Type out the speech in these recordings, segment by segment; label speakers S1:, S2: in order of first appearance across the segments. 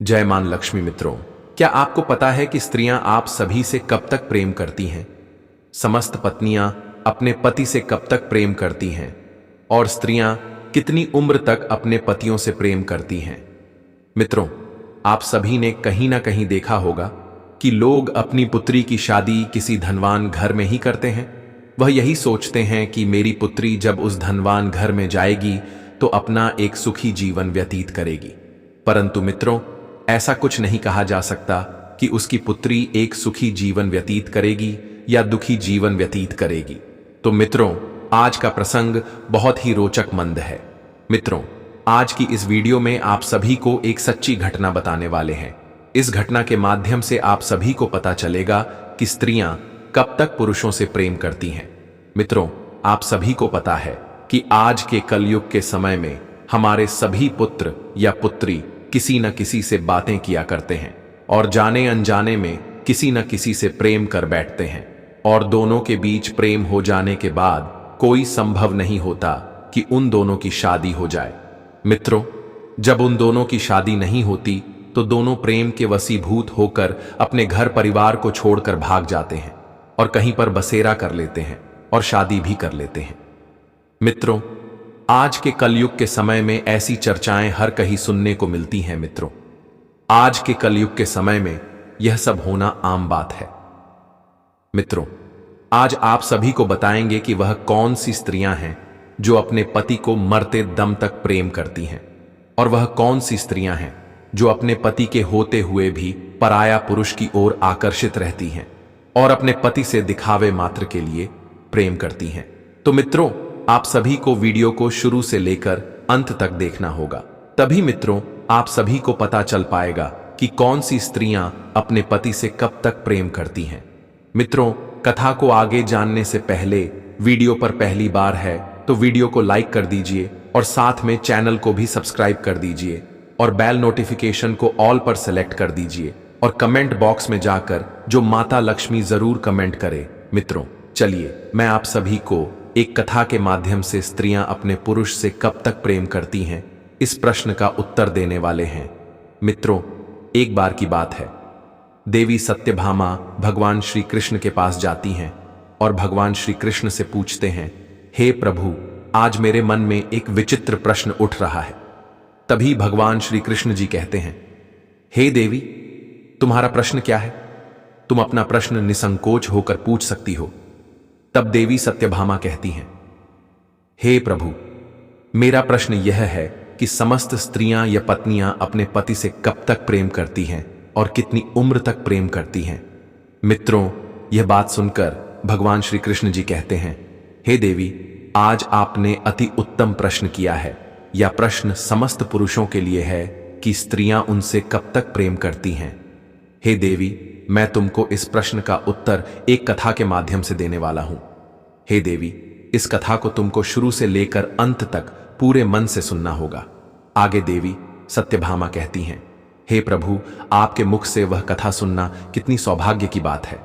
S1: जय मान लक्ष्मी। मित्रों, क्या आपको पता है कि स्त्रियां आप सभी से कब तक प्रेम करती हैं? समस्त पत्नियां अपने पति से कब तक प्रेम करती हैं और स्त्रियां कितनी उम्र तक अपने पतियों से प्रेम करती हैं? मित्रों, आप सभी ने कहीं ना कहीं देखा होगा कि लोग अपनी पुत्री की शादी किसी धनवान घर में ही करते हैं। वह यही सोचते हैं कि मेरी पुत्री जब उस धनवान घर में जाएगी तो अपना एक सुखी जीवन व्यतीत करेगी। परंतु मित्रों, ऐसा कुछ नहीं कहा जा सकता कि उसकी पुत्री एक सुखी जीवन व्यतीत करेगी या दुखी जीवन व्यतीत करेगी। तो मित्रों, आज का प्रसंग बहुत ही रोचक मंद है। मित्रों, आज की इस वीडियो में आप सभी को एक सच्ची घटना बताने वाले हैं। इस घटना के माध्यम से आप सभी को पता चलेगा कि स्त्रियां कब तक पुरुषों से प्रेम करती हैं। मित्रों, आप सभी को पता है कि आज के कलयुग के समय में हमारे सभी पुत्र या पुत्री किसी न किसी से बातें किया करते हैं और जाने अनजाने में किसी न किसी से प्रेम कर बैठते हैं, और दोनों के बीच प्रेम हो जाने के बाद कोई संभव नहीं होता कि उन दोनों की शादी हो जाए। मित्रों, जब उन दोनों की शादी नहीं होती तो दोनों प्रेम के वशीभूत होकर अपने घर परिवार को छोड़कर भाग जाते हैं और कहीं पर बसेरा कर लेते हैं और शादी भी कर लेते हैं। मित्रों, आज के कलयुग के समय में ऐसी चर्चाएं हर कहीं सुनने को मिलती हैं। मित्रों, आज के कलयुग के समय में यह सब होना आम बात है। मित्रों, आज आप सभी को बताएंगे कि वह कौन सी स्त्रियां हैं जो अपने पति को मरते दम तक प्रेम करती हैं, और वह कौन सी स्त्रियां हैं जो अपने पति के होते हुए भी पराया पुरुष की ओर आकर्षित रहती हैं और अपने पति से दिखावे मात्र के लिए प्रेम करती हैं। तो मित्रों, आप सभी को वीडियो को शुरू से लेकर अंत तक देखना होगा, तभी मित्रों आप सभी को पता चल पाएगा कि कौन सी स्त्रियां अपने पति से कब तक प्रेम करती हैं। मित्रों, कथा को आगे जानने से पहले वीडियो पर पहली बार है तो वीडियो को लाइक कर दीजिए और साथ में चैनल को भी सब्सक्राइब कर दीजिए और बेल नोटिफिकेशन को ऑल पर सेलेक्ट कर दीजिए और कमेंट बॉक्स में जाकर जो माता लक्ष्मी जरूर कमेंट करे। मित्रों, चलिए मैं आप सभी को एक कथा के माध्यम से स्त्रियां अपने पुरुष से कब तक प्रेम करती हैं इस प्रश्न का उत्तर देने वाले हैं। मित्रों, एक बार की बात है, देवी सत्यभामा भगवान श्री कृष्ण के पास जाती हैं और भगवान श्री कृष्ण से पूछते हैं, हे प्रभु, आज मेरे मन में एक विचित्र प्रश्न उठ रहा है। तभी भगवान श्री कृष्ण जी कहते हैं, हे देवी, तुम्हारा प्रश्न क्या है? तुम अपना प्रश्न निसंकोच होकर पूछ सकती हो। तब देवी सत्यभामा कहती हैं, हे प्रभु, मेरा प्रश्न यह है कि समस्त स्त्रियां या पत्नियां अपने पति से कब तक प्रेम करती हैं और कितनी उम्र तक प्रेम करती हैं। मित्रों, यह बात सुनकर भगवान श्री कृष्ण जी कहते हैं, हे देवी, आज आपने अति उत्तम प्रश्न किया है। यह प्रश्न समस्त पुरुषों के लिए है कि स्त्रियां उनसे कब तक प्रेम करती हैं। हे देवी, मैं तुमको इस प्रश्न का उत्तर एक कथा के माध्यम से देने वाला हूं। हे देवी, इस कथा को तुमको शुरू से लेकर अंत तक पूरे मन से सुनना होगा। आगे देवी सत्यभामा कहती हैं, हे प्रभु, आपके मुख से वह कथा सुनना कितनी सौभाग्य की बात है।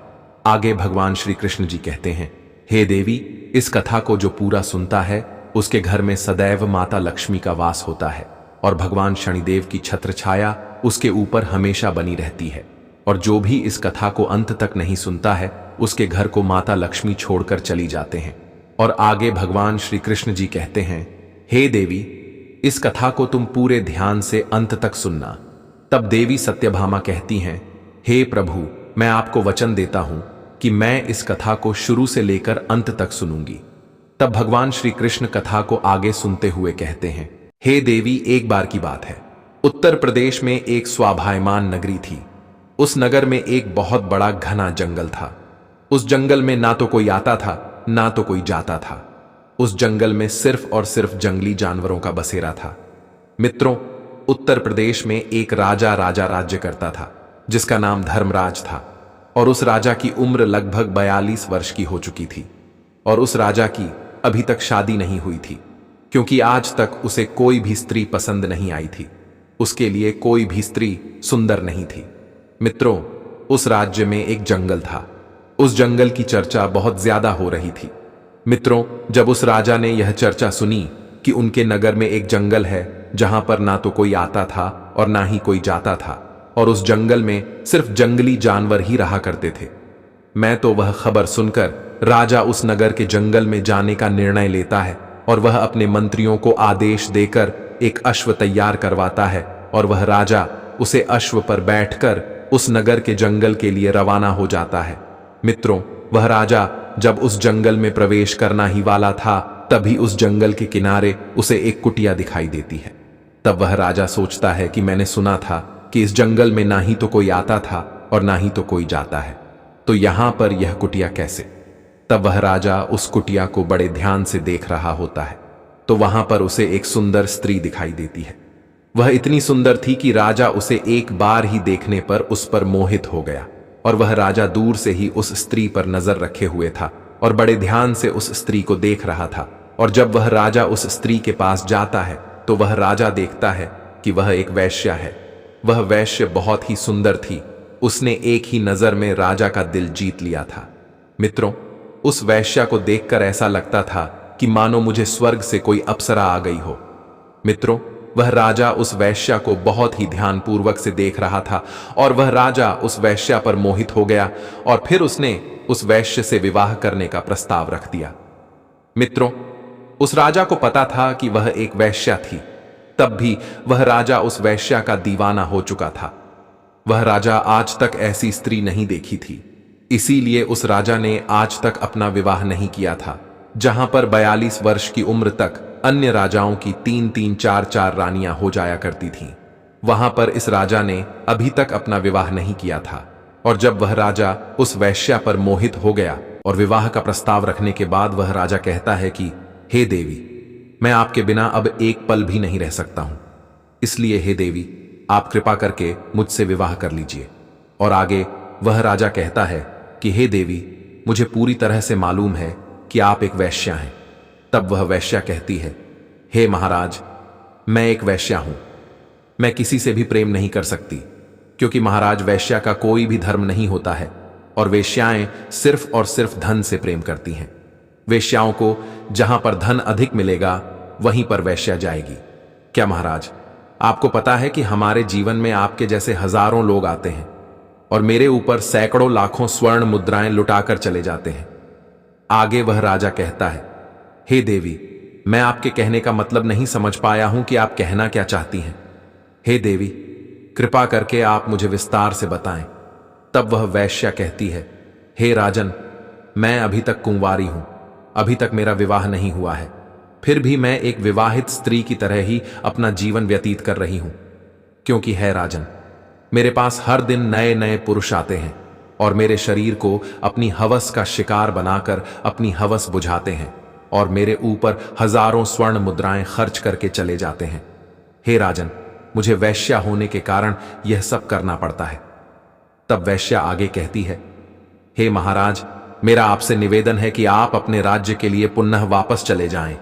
S1: आगे भगवान श्री कृष्ण जी कहते हैं, हे देवी, इस कथा को जो पूरा सुनता है उसके घर में सदैव माता लक्ष्मी का वास होता है और भगवान शनिदेव की छत्र छाया उसके ऊपर हमेशा बनी रहती है, और जो भी इस कथा को अंत तक नहीं सुनता है उसके घर को माता लक्ष्मी छोड़कर चली जाते हैं। और आगे भगवान श्री कृष्ण जी कहते हैं, हे देवी, इस कथा को तुम पूरे ध्यान से अंत तक सुनना। तब देवी सत्यभामा कहती हैं, हे प्रभु, मैं आपको वचन देता हूं कि मैं इस कथा को शुरू से लेकर अंत तक सुनूंगी। तब भगवान श्री कृष्ण कथा को आगे सुनते हुए कहते हैं, हे देवी, एक बार की बात है, उत्तर प्रदेश में एक स्वाभायमान नगरी थी। उस नगर में एक बहुत बड़ा घना जंगल था। उस जंगल में ना तो कोई आता था ना तो कोई जाता था। उस जंगल में सिर्फ और सिर्फ जंगली जानवरों का बसेरा था। मित्रों, उत्तर प्रदेश में एक राजा राज्य करता था जिसका नाम धर्मराज था, और उस राजा की उम्र लगभग 42 वर्ष की हो चुकी थी, और उस राजा की अभी तक शादी नहीं हुई थी, क्योंकि आज तक उसे कोई भी स्त्री पसंद नहीं आई थी। उसके लिए कोई भी स्त्री सुंदर नहीं थी। मित्रों, उस राज्य में एक जंगल था। उस जंगल की चर्चा बहुत ज्यादा हो रही थी। मित्रों, जब उस राजा ने यह चर्चा सुनी कि उनके नगर में एक जंगल है जहां पर ना तो कोई आता था और ना ही कोई जाता था, और उस जंगल में सिर्फ जंगली जानवर ही रहा करते थे। मैं तो वह खबर सुनकर राजा उस नगर के जंगल में जाने का निर्णय लेता है और वह अपने मंत्रियों को आदेश देकर एक अश्व तैयार करवाता है और वह राजा उसे अश्व पर बैठकर उस नगर के जंगल के लिए रवाना हो जाता है। मित्रों, वह राजा जब उस जंगल में प्रवेश करना ही वाला था, तभी उस जंगल के किनारे उसे एक कुटिया दिखाई देती है। तब वह राजा सोचता है कि मैंने सुना था कि इस जंगल में ना ही तो कोई आता था और ना ही तो कोई जाता है, तो यहां पर यह कुटिया कैसे? तब वह राजा उस कुटिया को बड़े ध्यान से देख रहा होता है, तो वहां पर उसे एक सुंदर स्त्री दिखाई देती है। वह इतनी सुंदर थी कि राजा उसे एक बार ही देखने पर उस पर मोहित हो गया, और वह राजा दूर से ही उस स्त्री पर नजर रखे हुए था और बड़े ध्यान से उस स्त्री को देख रहा था। और जब वह राजा उस स्त्री के पास जाता है तो वह राजा देखता है कि वह एक वैश्या है। वह वैश्य बहुत ही सुंदर थी। उसने एक ही नजर में राजा का दिल जीत लिया था। मित्रों, उस वैश्या को देखकर ऐसा लगता था कि मानो मुझे स्वर्ग से कोई अप्सरा आ गई हो। मित्रों, वह राजा उस वैश्या को बहुत ही ध्यानपूर्वक से देख रहा था और वह राजा उस वैश्या पर मोहित हो गया और फिर उसने उस वैश्य से विवाह करने का प्रस्ताव रख दिया। मित्रों, उस राजा को पता था कि वह एक वैश्या थी, तब भी वह राजा उस वैश्या का दीवाना हो चुका था। वह राजा आज तक ऐसी स्त्री नहीं देखी थी, इसीलिए उस राजा ने आज तक अपना विवाह नहीं किया था। जहां पर 42 वर्ष की उम्र तक अन्य राजाओं की 3-3, 4-4 रानियां हो जाया करती थीं, वहां पर इस राजा ने अभी तक अपना विवाह नहीं किया था। और जब वह राजा उस वैश्या पर मोहित हो गया और विवाह का प्रस्ताव रखने के बाद वह राजा कहता है कि हे देवी, मैं आपके बिना अब एक पल भी नहीं रह सकता हूं, इसलिए हे देवी, आप कृपा करके मुझसे विवाह कर लीजिए। और आगे वह राजा कहता है कि हे देवी, मुझे पूरी तरह से मालूम है कि आप एक वैश्या हैं। तब वह वैश्या कहती है, हे महाराज, मैं एक वैश्या हूं, मैं किसी से भी प्रेम नहीं कर सकती, क्योंकि महाराज वैश्या का कोई भी धर्म नहीं होता है और वेश्याएं सिर्फ और सिर्फ धन से प्रेम करती हैं। वेश्याओं को जहां पर धन अधिक मिलेगा वहीं पर वैश्या जाएगी। क्या महाराज, आपको पता है कि हमारे जीवन में आपके जैसे हजारों लोग आते हैं और मेरे ऊपर सैकड़ों लाखों स्वर्ण मुद्राएं लुटाकर चले जाते हैं। आगे वह राजा कहता है, हे देवी, मैं आपके कहने का मतलब नहीं समझ पाया हूं कि आप कहना क्या चाहती हैं। हे देवी, कृपा करके आप मुझे विस्तार से बताएं। तब वह वैश्या कहती है, हे राजन, मैं अभी तक कुंवारी हूं, अभी तक मेरा विवाह नहीं हुआ है, फिर भी मैं एक विवाहित स्त्री की तरह ही अपना जीवन व्यतीत कर रही हूं, क्योंकि है राजन, मेरे पास हर दिन नए नए पुरुष आते हैं और मेरे शरीर को अपनी हवस का शिकार बनाकर अपनी हवस बुझाते हैं और मेरे ऊपर हजारों स्वर्ण मुद्राएं खर्च करके चले जाते हैं। हे राजन, मुझे वैश्या होने के कारण यह सब करना पड़ता है। तब वैश्या आगे कहती है, हे महाराज, मेरा आपसे निवेदन है कि आप अपने राज्य के लिए पुनः वापस चले जाएं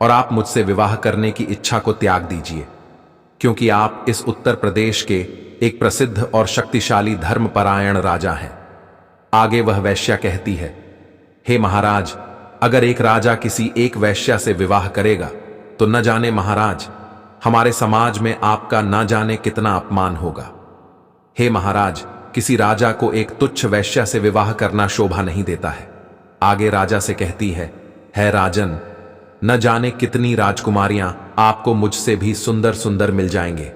S1: और आप मुझसे विवाह करने की इच्छा को त्याग दीजिए, क्योंकि आप इस उत्तर प्रदेश के एक प्रसिद्ध और शक्तिशाली धर्मपरायण राजा हैं। आगे वह वैश्या कहती है, हे महाराज, अगर एक राजा किसी एक वैश्या से विवाह करेगा तो न जाने महाराज, हमारे समाज में आपका न जाने कितना अपमान होगा। हे महाराज, किसी राजा को एक तुच्छ वैश्या से विवाह करना शोभा नहीं देता है। आगे राजा से कहती है, हे राजन, न जाने कितनी राजकुमारियां आपको मुझसे भी सुंदर सुंदर मिल जाएंगे।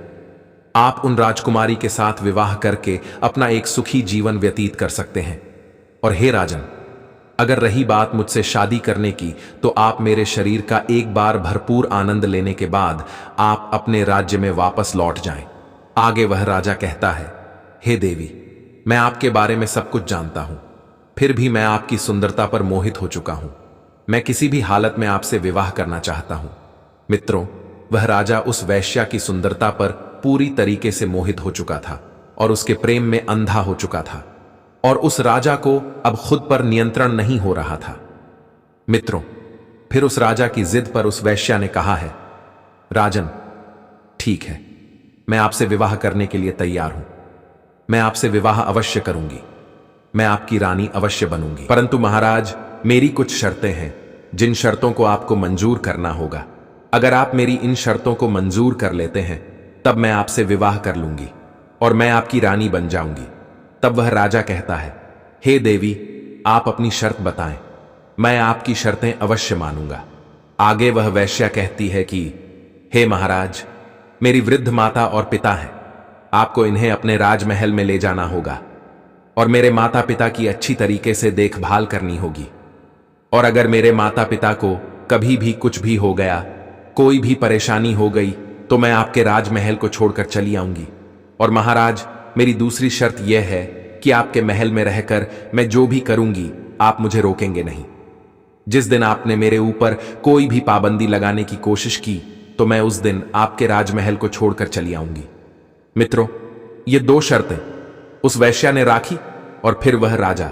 S1: आप उन राजकुमारी के साथ विवाह करके अपना एक सुखी जीवन व्यतीत कर सकते हैं। और हे राजन, अगर रही बात मुझसे शादी करने की, तो आप मेरे शरीर का एक बार भरपूर आनंद लेने के बाद आप अपने राज्य में वापस लौट जाएं। आगे वह राजा कहता है, हे देवी, मैं आपके बारे में सब कुछ जानता हूं, फिर भी मैं आपकी सुंदरता पर मोहित हो चुका हूं। मैं किसी भी हालत में आपसे विवाह करना चाहता हूं। मित्रों, वह राजा उस वैश्या की सुंदरता पर पूरी तरीके से मोहित हो चुका था और उसके प्रेम में अंधा हो चुका था और उस राजा को अब खुद पर नियंत्रण नहीं हो रहा था। मित्रों, फिर उस राजा की जिद पर उस वैश्या ने कहा है, राजन, ठीक है, मैं आपसे विवाह करने के लिए तैयार हूं, मैं आपसे विवाह अवश्य करूंगी, मैं आपकी रानी अवश्य बनूंगी, परंतु महाराज, मेरी कुछ शर्तें हैं जिन शर्तों को आपको मंजूर करना होगा। अगर आप मेरी इन शर्तों को मंजूर कर लेते हैं तब मैं आपसे विवाह कर लूंगी और मैं आपकी रानी बन जाऊंगी। तब वह राजा कहता है, हे देवी, आप अपनी शर्त बताएं, मैं आपकी शर्तें अवश्य मानूंगा। आगे वह वैश्या कहती है कि हे महाराज, मेरी वृद्ध माता और पिता हैं, आपको इन्हें अपने राजमहल में ले जाना होगा और मेरे माता पिता की अच्छी तरीके से देखभाल करनी होगी। और अगर मेरे माता पिता को कभी भी कुछ भी हो गया, कोई भी परेशानी हो गई, तो मैं आपके राजमहल को छोड़कर चली आऊंगी। और महाराज, मेरी दूसरी शर्त यह है कि आपके महल में रहकर मैं जो भी करूंगी आप मुझे रोकेंगे नहीं। जिस दिन आपने मेरे ऊपर कोई भी पाबंदी लगाने की कोशिश की तो मैं उस दिन आपके राजमहल को छोड़कर चली आऊंगी। मित्रों, ये दो शर्तें उस वैश्या ने राखी और फिर वह राजा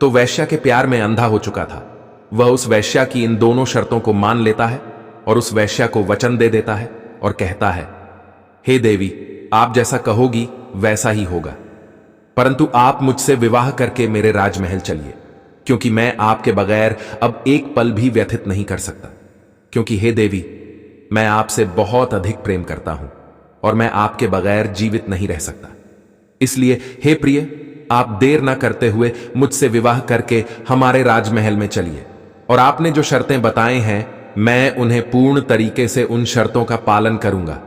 S1: तो वैश्या के प्यार में अंधा हो चुका था। वह उस वैश्या की इन दोनों शर्तों को मान लेता है और उस वैश्या को वचन दे देता है और कहता है, हे देवी, आप जैसा कहोगी वैसा ही होगा, परंतु आप मुझसे विवाह करके मेरे राजमहल चलिए, क्योंकि मैं आपके बगैर अब एक पल भी व्यथित नहीं कर सकता। क्योंकि हे देवी, मैं आपसे बहुत अधिक प्रेम करता हूं और मैं आपके बगैर जीवित नहीं रह सकता। इसलिए हे प्रिय, आप देर ना करते हुए मुझसे विवाह करके हमारे राजमहल में चलिए और आपने जो शर्तें बताए हैं मैं उन्हें पूर्ण तरीके से उन शर्तों का पालन करूंगा।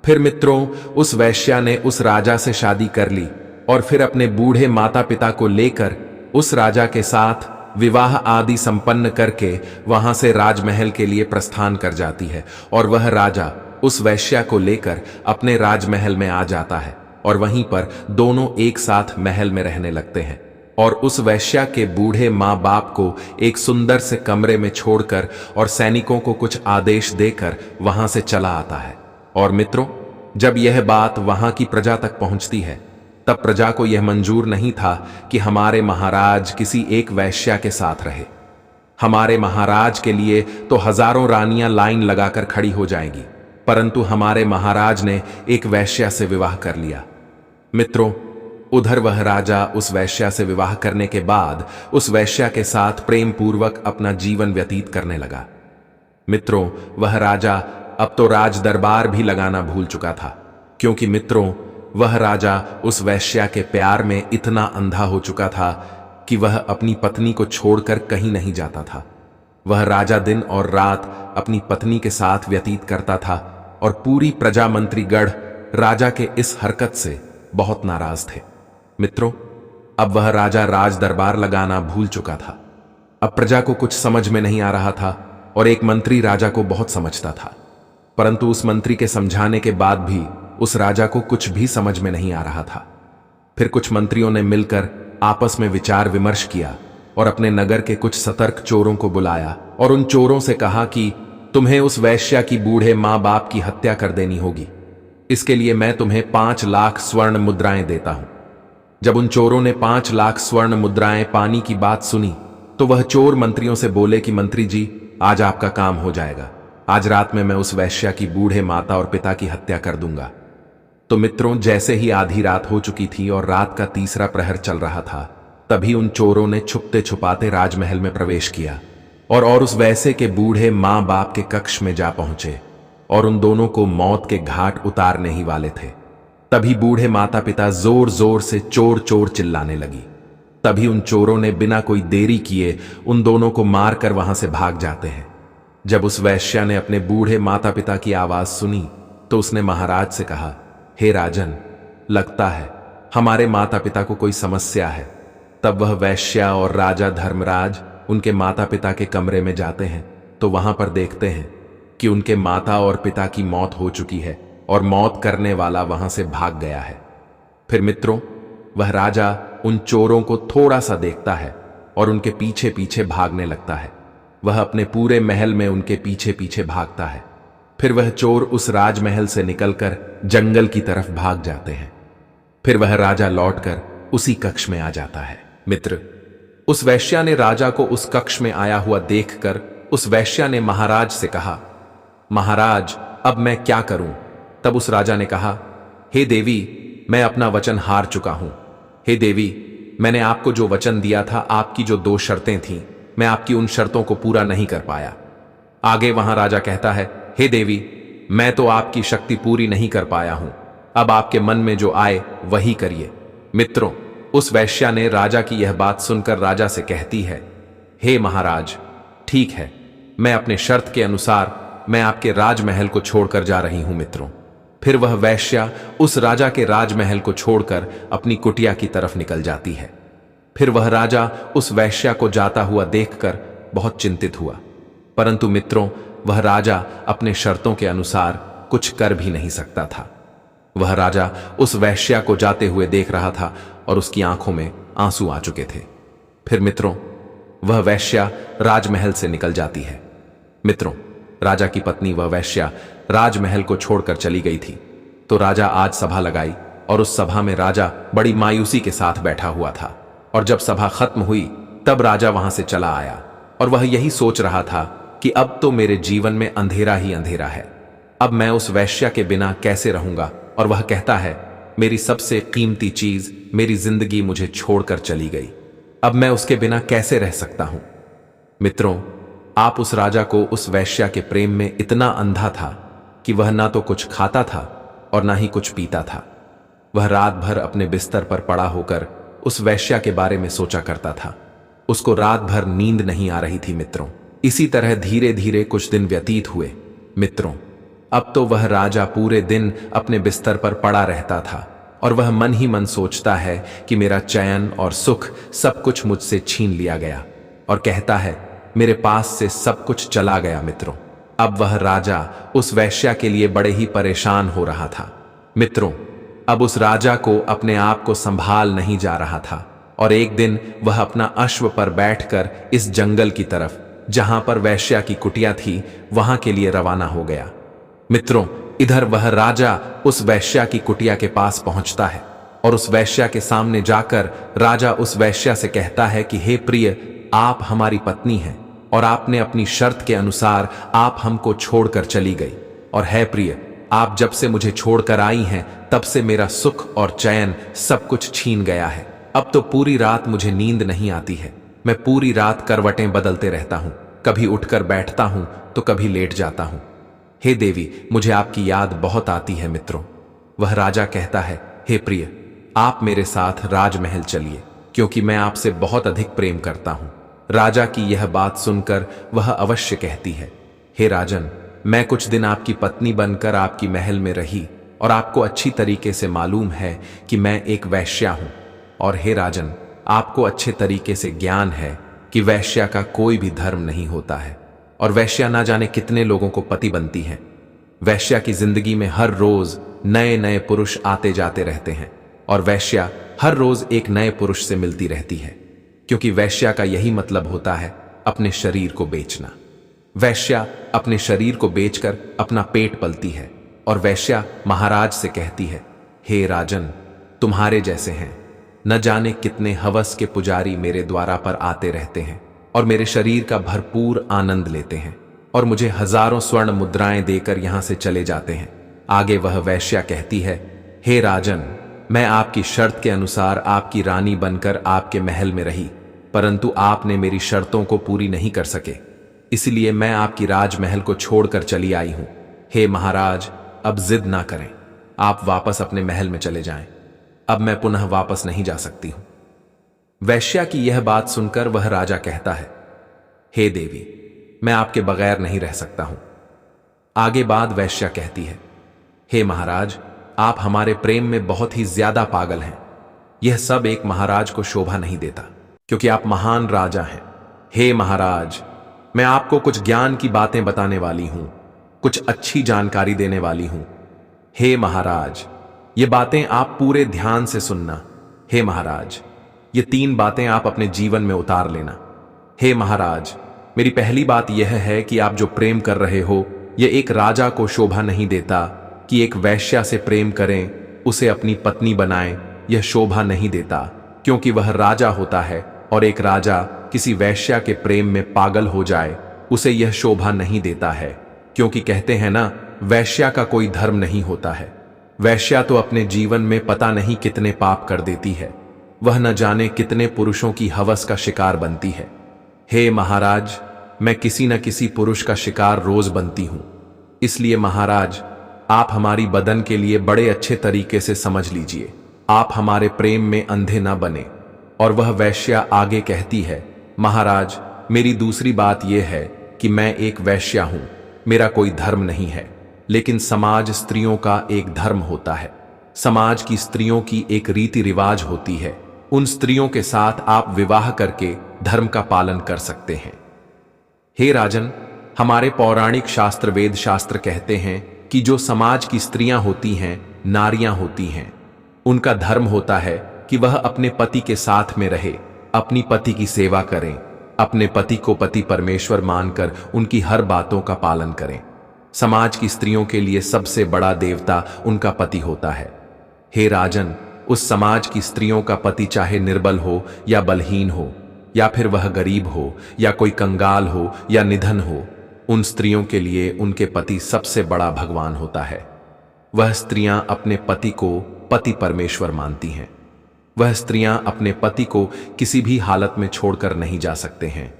S1: फिर मित्रों, उस वैश्या ने उस राजा से शादी कर ली और फिर अपने बूढ़े माता पिता को लेकर उस राजा के साथ विवाह आदि संपन्न करके वहां से राजमहल के लिए प्रस्थान कर जाती है। और वह राजा उस वैश्या को लेकर अपने राजमहल में आ जाता है और वहीं पर दोनों एक साथ महल में रहने लगते हैं। और उस वैश्या के बूढ़े माँ बाप को एक सुंदर से कमरे में छोड़कर और सैनिकों को कुछ आदेश देकर वहां से चला आता है। और मित्रों, जब यह बात वहां की प्रजा तक पहुंचती है तब प्रजा को यह मंजूर नहीं था कि हमारे महाराज किसी एक वैश्या के साथ रहे। हमारे महाराज के लिए तो हजारों रानियां लाइन लगाकर खड़ी हो जाएंगी, परंतु हमारे महाराज ने एक वैश्या से विवाह कर लिया। मित्रों, उधर वह राजा उस वैश्या से विवाह करने के बाद उस वैश्या के साथ प्रेम पूर्वक अपना जीवन व्यतीत करने लगा। मित्रों, वह राजा अब तो राज दरबार भी लगाना भूल चुका था, क्योंकि मित्रों, वह राजा उस वैश्या के प्यार में इतना अंधा हो चुका था कि वह अपनी पत्नी को छोड़कर कहीं नहीं जाता था। वह राजा दिन और रात अपनी पत्नी के साथ व्यतीत करता था और पूरी प्रजा मंत्रीगण राजा के इस हरकत से बहुत नाराज थे। मित्रों, अब वह राजा राज दरबार लगाना भूल चुका था। अब प्रजा को कुछ समझ में नहीं आ रहा था और एक मंत्री राजा को बहुत समझता था, परंतु उस मंत्री के समझाने के बाद भी उस राजा को कुछ भी समझ में नहीं आ रहा था। फिर कुछ मंत्रियों ने मिलकर आपस में विचार विमर्श किया और अपने नगर के कुछ सतर्क चोरों को बुलाया और उन चोरों से कहा कि तुम्हें उस वैश्या की बूढ़े माँ बाप की हत्या कर देनी होगी। इसके लिए मैं तुम्हें 5 लाख स्वर्ण मुद्राएं देता हूं। जब उन चोरों ने 5 लाख स्वर्ण मुद्राएं पानी की बात सुनी तो वह चोर मंत्रियों से बोले कि मंत्री जी, आज आपका काम हो जाएगा। आज रात में मैं उस वैश्या की बूढ़े माता और पिता की हत्या कर दूंगा। तो मित्रों, जैसे ही आधी रात हो चुकी थी और रात का तीसरा प्रहर चल रहा था, तभी उन चोरों ने छुपते छुपाते राजमहल में प्रवेश किया और उस वैश्य के बूढ़े माँ बाप के कक्ष में जा पहुंचे और उन दोनों को मौत के घाट उतारने ही वाले थे। तभी बूढ़े माता पिता जोर जोर से चोर चोर चिल्लाने लगी। तभी उन चोरों ने बिना कोई देरी किए उन दोनों को मारकर वहां से भाग जाते हैं। जब उस वैश्या ने अपने बूढ़े माता पिता की आवाज सुनी तो उसने महाराज से कहा, हे राजन, लगता है हमारे माता पिता को कोई समस्या है। तब वह वैश्या और राजा धर्मराज उनके माता पिता के कमरे में जाते हैं तो वहां पर देखते हैं कि उनके माता और पिता की मौत हो चुकी है और मौत करने वाला वहां से भाग गया है। फिर मित्रों, वह राजा उन चोरों को थोड़ा सा देखता है और उनके पीछे पीछे भागने लगता है। वह अपने पूरे महल में उनके पीछे पीछे भागता है। फिर वह चोर उस राजमहल से निकलकर जंगल की तरफ भाग जाते हैं। फिर वह राजा लौटकर उसी कक्ष में आ जाता है। मित्र, उस वैश्या ने राजा को उस कक्ष में आया हुआ देखकर उस वैश्या ने महाराज से कहा, महाराज, अब मैं क्या करूं? तब उस राजा ने कहा, हे देवी, मैं अपना वचन हार चुका हूं। हे देवी, मैंने आपको जो वचन दिया था, आपकी जो 2 शर्तें थीं, मैं आपकी उन शर्तों को पूरा नहीं कर पाया। आगे वहां राजा कहता है, हे देवी, मैं तो आपकी शक्ति पूरी नहीं कर पाया हूं, अब आपके मन में जो आए वही करिए। मित्रों, उस वैश्या ने राजा की यह बात सुनकर राजा से कहती है, हे महाराज, ठीक है, मैं अपने शर्त के अनुसार मैं आपके राजमहल को छोड़कर जा रही हूं। मित्रों, फिर वह वैश्या उस राजा के राजमहल को छोड़कर अपनी कुटिया की तरफ निकल जाती है। फिर वह राजा उस वैश्या को जाता हुआ देखकर बहुत चिंतित हुआ, परंतु मित्रों, वह राजा अपने शर्तों के अनुसार कुछ कर भी नहीं सकता था। वह राजा उस वैश्या को जाते हुए देख रहा था और उसकी आंखों में आंसू आ चुके थे। फिर मित्रों, वह वैश्या राजमहल से निकल जाती है। मित्रों, राजा की पत्नी वह वैश्या राजमहल को छोड़कर चली गई थी, तो राजा आज सभा लगाई और उस सभा में राजा बड़ी मायूसी के साथ बैठा हुआ था। और जब सभा खत्म हुई तब राजा वहां से चला आया और वह यही सोच रहा था कि अब तो मेरे जीवन में अंधेरा ही अंधेरा है, अब मैं उस वैश्या के बिना कैसे रहूंगा। और वह कहता है, मेरी सबसे कीमती चीज मेरी जिंदगी मुझे छोड़कर चली गई, अब मैं उसके बिना कैसे रह सकता हूं। मित्रों, आप उस राजा को उस वैश्या के प्रेम में इतना अंधा था कि वह ना तो कुछ खाता था और ना ही कुछ पीता था। वह रात भर अपने बिस्तर पर पड़ा होकर उस वैश्या के बारे में सोचा करता था। उसको रात भर नींद नहीं आ रही थी। मित्रों, इसी तरह धीरे धीरे कुछ दिन व्यतीत हुए। मित्रों, अब तो वह राजा पूरे दिन अपने बिस्तर पर पड़ा रहता था और वह मन ही मन सोचता है कि मेरा चैन और सुख सब कुछ मुझसे छीन लिया गया, और कहता है, मेरे पास से सब कुछ चला गया। मित्रों, अब वह राजा उस वैश्या के लिए बड़े ही परेशान हो रहा था। मित्रों, अब उस राजा को अपने आप को संभाल नहीं जा रहा था और एक दिन वह अपना अश्व पर बैठकर इस जंगल की तरफ, जहां पर वैश्या की कुटिया थी, वहां के लिए रवाना हो गया। मित्रों, इधर वह राजा उस वैश्या की कुटिया के पास पहुंचता है और उस वैश्या के सामने जाकर राजा उस वैश्या से कहता है कि हे प्रिय, आप हमारी पत्नी हैं और आपने अपनी शर्त के अनुसार आप हमको छोड़कर चली गई, और है प्रिय, आप जब से मुझे छोड़कर आई हैं तब से मेरा सुख और चैन सब कुछ छीन गया है। अब तो पूरी रात मुझे नींद नहीं आती है, मैं पूरी रात करवटें बदलते रहता हूं, कभी उठकर बैठता हूं तो कभी लेट जाता हूं। हे देवी, मुझे आपकी याद बहुत आती है। मित्रों, वह राजा कहता है, हे प्रिय, आप मेरे साथ राजमहल चलिए, क्योंकि मैं आपसे बहुत अधिक प्रेम करता हूं। राजा की यह बात सुनकर वह अवश्य कहती है, हे राजन, मैं कुछ दिन आपकी पत्नी बनकर आपकी महल में रही और आपको अच्छी तरीके से मालूम है कि मैं एक वैश्या हूं, और हे राजन, आपको अच्छे तरीके से ज्ञान है कि वैश्या का कोई भी धर्म नहीं होता है और वैश्या ना जाने कितने लोगों को पति बनती है। वैश्या की जिंदगी में हर रोज नए नए पुरुष आते जाते रहते हैं और वैश्या हर रोज एक नए पुरुष से मिलती रहती है, क्योंकि वैश्या का यही मतलब होता है अपने शरीर को बेचना। वैश्या अपने शरीर को बेचकर अपना पेट पलती है और वैश्या महाराज से कहती है, हे राजन, तुम्हारे जैसे हैं न जाने कितने हवस के पुजारी मेरे द्वारा पर आते रहते हैं और मेरे शरीर का भरपूर आनंद लेते हैं और मुझे हजारों स्वर्ण मुद्राएं देकर यहां से चले जाते हैं। आगे वह वैश्या कहती है, हे राजन, मैं आपकी शर्त के अनुसार आपकी रानी बनकर आपके महल में रही, परंतु आपने मेरी शर्तों को पूरी नहीं कर सके, इसलिए मैं आपकी राजमहल को छोड़कर चली आई हूं। हे महाराज, अब जिद ना करें, आप वापस अपने महल में चले जाएं, अब मैं पुनः वापस नहीं जा सकती हूं। वैश्या की यह बात सुनकर वह राजा कहता है, हे देवी, मैं आपके बगैर नहीं रह सकता हूं। आगे बाद वैश्या कहती है, हे महाराज, आप हमारे प्रेम में बहुत ही ज्यादा पागल हैं। यह सब एक महाराज को शोभा नहीं देता, क्योंकि आप महान राजा हैं। हे महाराज, मैं आपको कुछ ज्ञान की बातें बताने वाली हूं, कुछ अच्छी जानकारी देने वाली हूं। हे महाराज, ये बातें आप पूरे ध्यान से सुनना। हे महाराज, ये 3 बातें आप अपने जीवन में उतार लेना। हे महाराज, मेरी पहली बात यह है कि आप जो प्रेम कर रहे हो, यह एक राजा को शोभा नहीं देता कि एक वैश्या से प्रेम करें, उसे अपनी पत्नी बनाएं, यह शोभा नहीं देता, क्योंकि वह राजा होता है और एक राजा किसी वैश्या के प्रेम में पागल हो जाए, उसे यह शोभा नहीं देता है, क्योंकि कहते हैं ना, वैश्या का कोई धर्म नहीं होता है। वैश्या तो अपने जीवन में पता नहीं कितने पाप कर देती है, वह न जाने कितने पुरुषों की हवस का शिकार बनती है। हे महाराज, मैं किसी न किसी पुरुष का शिकार रोज बनती हूं, इसलिए महाराज, आप हमारी बदन के लिए बड़े अच्छे तरीके से समझ लीजिए। आप हमारे प्रेम में अंधे न बने। और वह वैश्या आगे कहती है, महाराज, मेरी दूसरी बात यह है कि मैं एक वैश्या हूं, मेरा कोई धर्म नहीं है, लेकिन समाज स्त्रियों का एक धर्म होता है। समाज की स्त्रियों की एक रीति रिवाज होती है। उन स्त्रियों के साथ आप विवाह करके धर्म का पालन कर सकते हैं। हे राजन, हमारे पौराणिक शास्त्र वेद शास्त्र कहते हैं कि जो समाज की स्त्रियां होती हैं, नारियां होती हैं, उनका धर्म होता है कि वह अपने पति के साथ में रहे, अपनी पति की सेवा करें, अपने पति को पति परमेश्वर मानकर उनकी हर बातों का पालन करें। समाज की स्त्रियों के लिए सबसे बड़ा देवता उनका पति होता है। हे राजन, उस समाज की स्त्रियों का पति चाहे निर्बल हो या बलहीन हो, या फिर वह गरीब हो या कोई कंगाल हो या निधन हो, उन स्त्रियों के लिए उनके पति सबसे बड़ा भगवान होता है। वह स्त्रियां अपने पति को पति परमेश्वर मानती हैं। वह स्त्रियां अपने पति को किसी भी हालत में छोड़कर नहीं जा सकते हैं,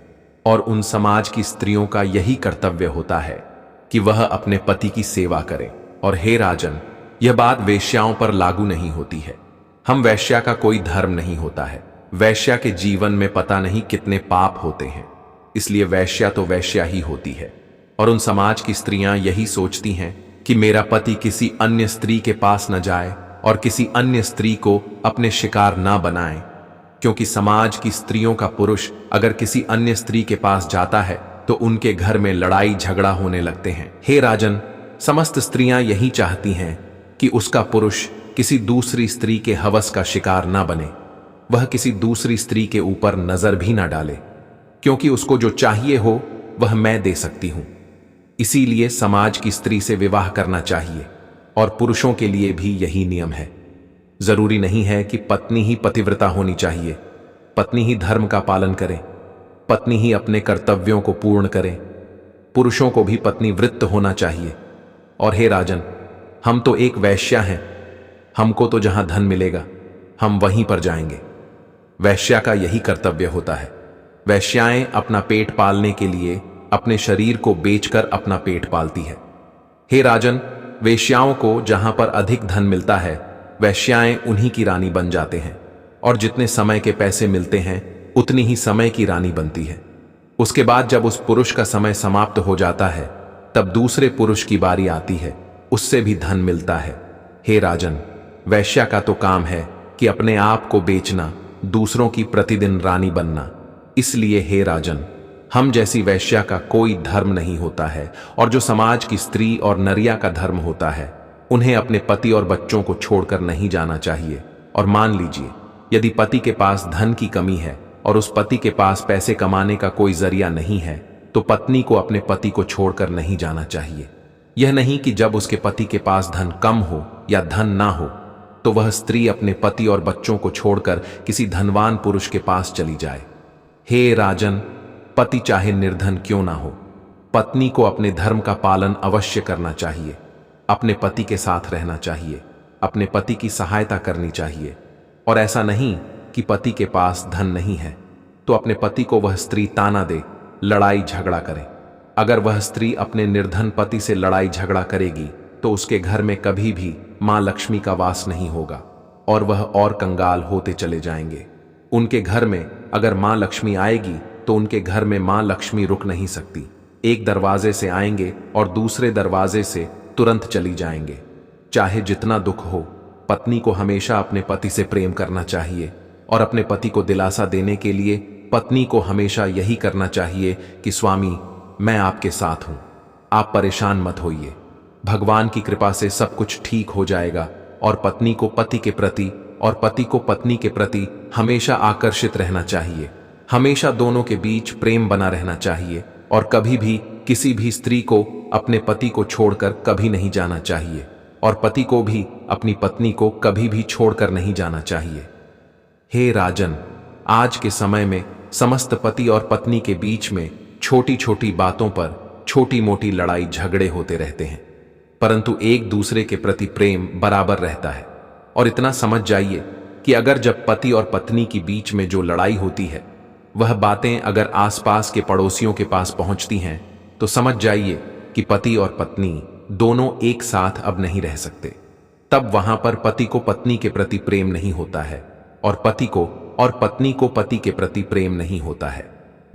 S1: और उन समाज की स्त्रियों का यही कर्तव्य होता है कि वह अपने पति की सेवा करें। और हे राजन, यह बात वेश्याओं पर लागू नहीं होती है। हम वैश्या का कोई धर्म नहीं होता है। वैश्या के जीवन में पता नहीं कितने पाप होते हैं, इसलिए वैश्या तो वैश्या ही होती है। और उन समाज की स्त्रियां यही सोचती हैं कि मेरा पति किसी अन्य स्त्री के पास न जाए और किसी अन्य स्त्री को अपने शिकार ना बनाए, क्योंकि समाज की स्त्रियों का पुरुष अगर किसी अन्य स्त्री के पास जाता है तो उनके घर में लड़ाई झगड़ा होने लगते हैं। हे राजन, समस्त स्त्रियां यही चाहती हैं कि उसका पुरुष किसी दूसरी स्त्री के हवस का शिकार ना बने, वह किसी दूसरी स्त्री के ऊपर नजर भी ना डाले, क्योंकि उसको जो चाहिए हो वह मैं दे सकती हूं। इसीलिए समाज की स्त्री से विवाह करना चाहिए, और पुरुषों के लिए भी यही नियम है। जरूरी नहीं है कि पत्नी ही पतिव्रता होनी चाहिए। पत्नी ही धर्म का पालन करे, पत्नी ही अपने कर्तव्यों को पूर्ण करे। पुरुषों को भी पत्नी वृत्त होना चाहिए। और हे राजन, हम तो एक वैश्या हैं, हमको तो जहां धन मिलेगा हम वहीं पर जाएंगे। वैश्या का यही कर्तव्य होता है। वैश्याएं अपना पेट पालने के लिए अपने शरीर को बेचकर अपना पेट पालती है। हे राजन, वेश्याओं को जहां पर अधिक धन मिलता है, वैश्याएं उन्हीं की रानी बन जाते हैं, और जितने समय के पैसे मिलते हैं उतनी ही समय की रानी बनती है। उसके बाद जब उस पुरुष का समय समाप्त हो जाता है, तब दूसरे पुरुष की बारी आती है, उससे भी धन मिलता है। हे राजन, वैश्या का तो काम है कि अपने आप को बेचना, दूसरों की प्रतिदिन रानी बनना। इसलिए हे राजन, हम जैसी वैश्या का कोई धर्म नहीं होता है, और जो समाज की स्त्री और नरिया का धर्म होता है, उन्हें अपने पति और बच्चों को छोड़कर नहीं जाना चाहिए। और मान लीजिए, यदि पति के पास धन की कमी है और उस पति के पास पैसे कमाने का कोई जरिया नहीं है, तो पत्नी को अपने पति को छोड़कर नहीं जाना चाहिए। यह नहीं कि जब उसके पति के पास धन कम हो या धन ना हो तो वह स्त्री अपने पति और बच्चों को छोड़कर किसी धनवान पुरुष के पास चली जाए। हे राजन, पति चाहे निर्धन क्यों ना हो, पत्नी को अपने धर्म का पालन अवश्य करना चाहिए। अपने पति के साथ रहना चाहिए, अपने पति की सहायता करनी चाहिए। और ऐसा नहीं कि पति के पास धन नहीं है तो अपने पति को वह स्त्री ताना दे, लड़ाई झगड़ा करे। अगर वह स्त्री अपने निर्धन पति से लड़ाई झगड़ा करेगी तो उसके घर में कभी भी मां लक्ष्मी का वास नहीं होगा, और वह और कंगाल होते चले जाएंगे। उनके घर में अगर मां लक्ष्मी आएगी तो उनके घर में मां लक्ष्मी रुक नहीं सकती। एक दरवाजे से आएंगे और दूसरे दरवाजे से तुरंत चली जाएंगे। चाहे जितना दुख हो, पत्नी को हमेशा अपने पति से प्रेम करना चाहिए, और अपने पति को दिलासा देने के लिए पत्नी को हमेशा यही करना चाहिए कि स्वामी, मैं आपके साथ हूं, आप परेशान मत होइए, भगवान की कृपा से सब कुछ ठीक हो जाएगा। और पत्नी को पति के प्रति और पति को पत्नी के प्रति हमेशा आकर्षित रहना चाहिए। हमेशा दोनों के बीच प्रेम बना रहना चाहिए, और कभी भी किसी भी स्त्री को अपने पति को छोड़कर कभी नहीं जाना चाहिए, और पति को भी अपनी पत्नी को कभी भी छोड़कर नहीं जाना चाहिए। हे राजन, आज के समय में समस्त पति और पत्नी के बीच में छोटी छोटी बातों पर छोटी मोटी लड़ाई झगड़े होते रहते हैं, परंतु एक दूसरे के प्रति प्रेम बराबर रहता है। और इतना समझ जाइए कि अगर जब पति और पत्नी के बीच में जो लड़ाई होती है, वह बातें अगर आसपास के पड़ोसियों के पास पहुंचती हैं, तो समझ जाइए कि पति और पत्नी दोनों एक साथ अब नहीं रह सकते। तब वहां पर पति को पत्नी के प्रति प्रेम नहीं होता है और पति को और पत्नी को पति के प्रति प्रेम नहीं होता है।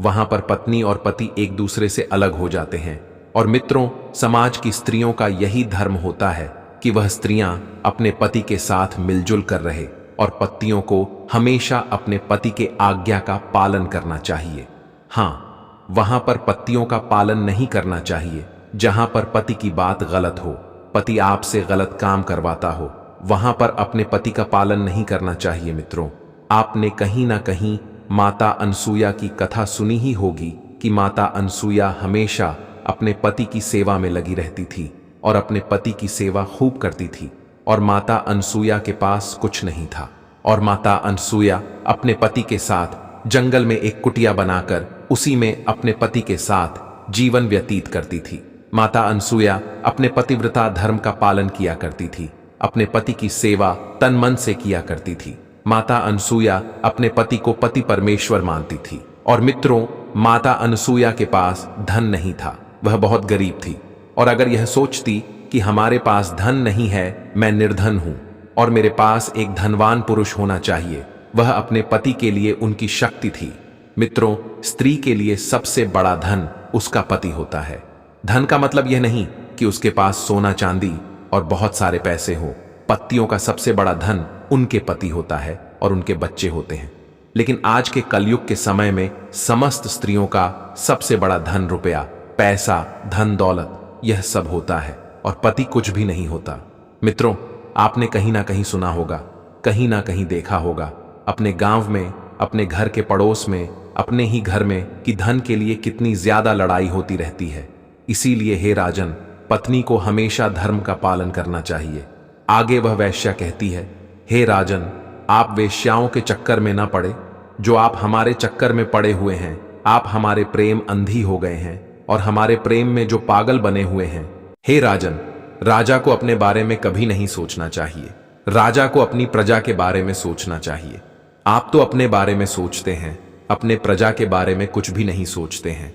S1: वहां पर पत्नी और पति एक दूसरे से अलग हो जाते हैं। और मित्रों, समाज की स्त्रियों का यही धर्म होता है कि वह स्त्रियां अपने पति के साथ मिलजुल कर रहे और पत्नियों को हमेशा अपने पति के आज्ञा का पालन करना चाहिए। हाँ, वहां पर पत्नियों का पालन नहीं करना चाहिए जहां पर पति की बात गलत हो, पति आपसे गलत काम करवाता हो, वहां पर अपने पति का पालन नहीं करना चाहिए। मित्रों, आपने कहीं ना कहीं माता अनसुया की कथा सुनी ही होगी कि माता अनसुया हमेशा अपने पति की सेवा में लगी रहती थी और अपने पति की सेवा खूब करती थी। और माता अनसुया के पास कुछ नहीं था और माता अनसुया अपने पति के साथ जंगल में एक कुटिया बनाकर उसी में अपने पति के साथ जीवन व्यतीत करती थी। माता अनसुया अपने पतिव्रता धर्म का पालन किया करती थी, अपने पति की सेवा तन मन से किया करती थी। माता अनसुया अपने पति को पति परमेश्वर मानती थी। और मित्रों, माता अनसुया के पास धन नहीं था, वह बहुत गरीब थी। और अगर यह सोचती कि हमारे पास धन नहीं है, मैं निर्धन हूं और मेरे पास एक धनवान पुरुष होना चाहिए, वह अपने पति के लिए उनकी शक्ति थी। मित्रों, स्त्री के लिए सबसे बड़ा धन उसका पति होता है। धन का मतलब यह नहीं कि उसके पास सोना चांदी और बहुत सारे पैसे हो। पत्नियों का सबसे बड़ा धन उनके पति होता है और उनके बच्चे होते हैं। लेकिन आज के कलयुग के समय में समस्त स्त्रियों का सबसे बड़ा धन रुपया, पैसा, धन दौलत, यह सब होता है और पति कुछ भी नहीं होता। मित्रों, आपने कहीं ना कहीं सुना होगा, कहीं ना कहीं देखा होगा, अपने गांव में, अपने घर के पड़ोस में, अपने ही घर में कि धन के लिए कितनी ज्यादा लड़ाई होती रहती है। इसीलिए हे राजन, पत्नी को हमेशा धर्म का पालन करना चाहिए। आगे वह वेश्या कहती है, हे राजन, आप वेश्याओं के चक्कर में ना पड़े, जो आप हमारे चक्कर में पड़े हुए हैं। आप हमारे प्रेम अंधी हो गए हैं और हमारे प्रेम में जो पागल बने हुए हैं। हे राजन, राजा को अपने बारे में कभी नहीं सोचना चाहिए। राजा को अपनी प्रजा के बारे में सोचना चाहिए। आप तो अपने बारे में सोचते हैं, अपने प्रजा के बारे में कुछ भी नहीं सोचते हैं।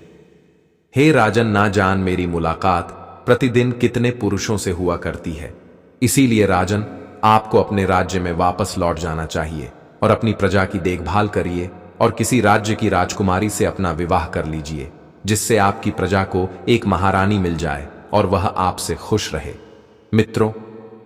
S1: हे राजन, ना जान मेरी मुलाकात प्रतिदिन कितने पुरुषों से हुआ करती है। इसीलिए राजन, आपको अपने राज्य में वापस लौट जाना चाहिए और अपनी प्रजा की देखभाल करिए और किसी राज्य की राजकुमारी से अपना विवाह कर लीजिए, जिससे आपकी प्रजा को एक महारानी मिल जाए और वह आपसे खुश रहे। मित्रों,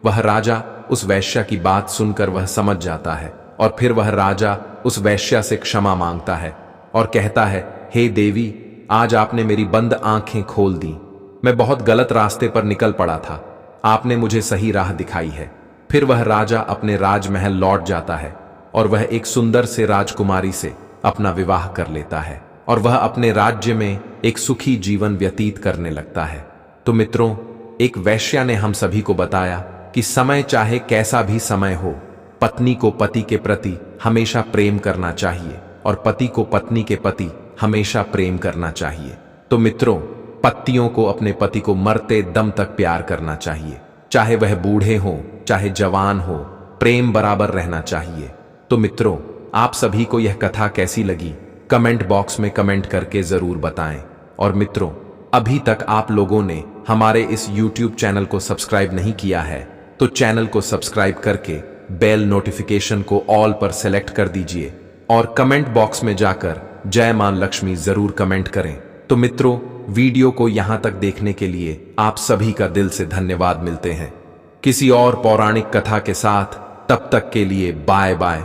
S1: वह राजा उस वैश्या की बात सुनकर वह समझ जाता है और फिर वह राजा उस वैश्या से क्षमा मांगता है और कहता है, हे देवी, आज आपने मेरी बंद आंखें खोल दी। मैं बहुत गलत रास्ते पर निकल पड़ा था, आपने मुझे सही राह दिखाई है। फिर वह राजा अपने राजमहल लौट जाता है और वह एक सुंदर से राजकुमारी से अपना विवाह कर लेता है और वह अपने राज्य में एक सुखी जीवन व्यतीत करने लगता है। तो मित्रों, एक वैश्या ने हम सभी को बताया कि समय चाहे कैसा भी समय हो, पत्नी को पति के प्रति हमेशा प्रेम करना चाहिए और पति को पत्नी के प्रति हमेशा प्रेम करना चाहिए। तो मित्रों, पत्नियों को अपने पति को मरते दम तक प्यार करना चाहिए, चाहे वह बूढ़े हो चाहे जवान हो, प्रेम बराबर रहना चाहिए। तो मित्रों, आप सभी को यह कथा कैसी लगी, कमेंट बॉक्स में कमेंट करके जरूर बताएं। और मित्रों, अभी तक आप लोगों ने हमारे इस YouTube चैनल को सब्सक्राइब नहीं किया है तो चैनल को सब्सक्राइब करके बेल नोटिफिकेशन को ऑल पर सेलेक्ट कर दीजिए और कमेंट बॉक्स में जाकर जय मां लक्ष्मी जरूर कमेंट करें। तो मित्रों, वीडियो को यहां तक देखने के लिए आप सभी का दिल से धन्यवाद। मिलते हैं किसी और पौराणिक कथा के साथ, तब तक के लिए बाय बाय।